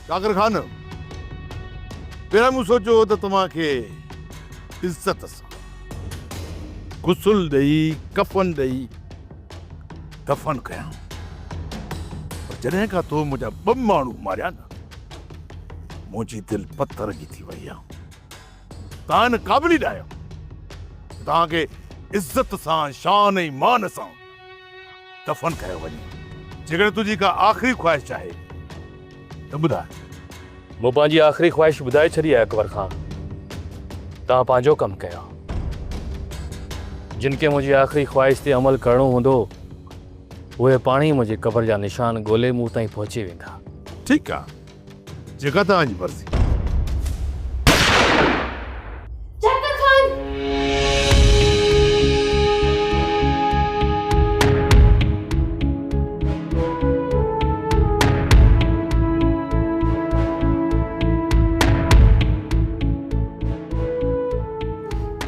जाकिर खान, पहिरियों मूं सोचियो त तव्हांखे इज़त सां गुसुल ॾेई कफ़न ॾेई दफ़न कयां, पर जॾहिं खां तो मुंहिंजा 2 माण्हू मारिया न, मुंहिंजी दिलि पत्थर जी थी वई आहे। तव्हां हिन क़ाबिल ई न आहियो तव्हांखे इज़त सां शान ऐं मान सां दफ़न कयो वञे। जेकॾहिं तुंहिंजी का आख़िरी ख़्वाहिश आहे त ॿुधाए। मूं पंहिंजी आख़िरी ख़्वाहिश ॿुधाए छॾी आहे अकबर खां। तव्हां पंहिंजो कमु कयो। जिन खे मुंहिंजी आख़िरी ख़्वाहिश ते अमल करणो हूंदो उहे पाण ई मुंहिंजी क़बर जा निशान ॻोल्हे मूं ताईं पहुची वेंदा। ठीकु आहे, जेका तव्हांजी मर्ज़ी। जाकिर खान,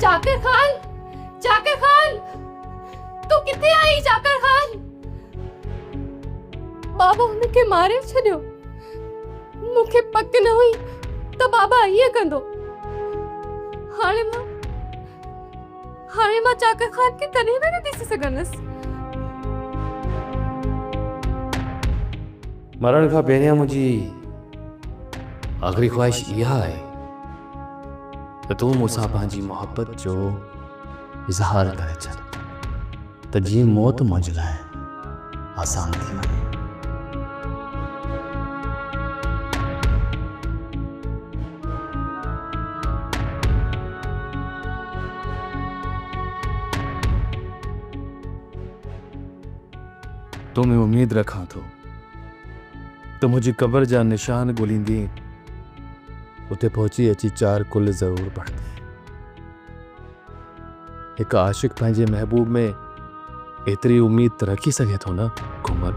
जाकिर खान, जाकिर खान, तू किथे आई? जाकिर खान, बाबा हुनखे मारे छॾियो। मूंखे पक न हुई त बाबा ईअं कंदो। हाणे मां जाकिर खान खे कॾहिं न ॾिसी सघंदसि। मरण खां पहिरियां मुंहिंजी आख़िरी ख़्वाहिश इहा आहे त तूं मूंसां पंहिंजी मोहबत जो इज़हार करे छॾ, त जीअं मौत मुंहिंजे लाइ आसान थी वञे। तो मैं उम्मीद रखां थो त मुंहिंजी क़बर जा निशान ॻोल्हींदी उते पहुची अची 4 कुल ज़रूर पढ़ंदी। हिकु आशिक़ पंहिंजे महबूब में एतिरी उम्मीद त रखी सघे थो न घुमर।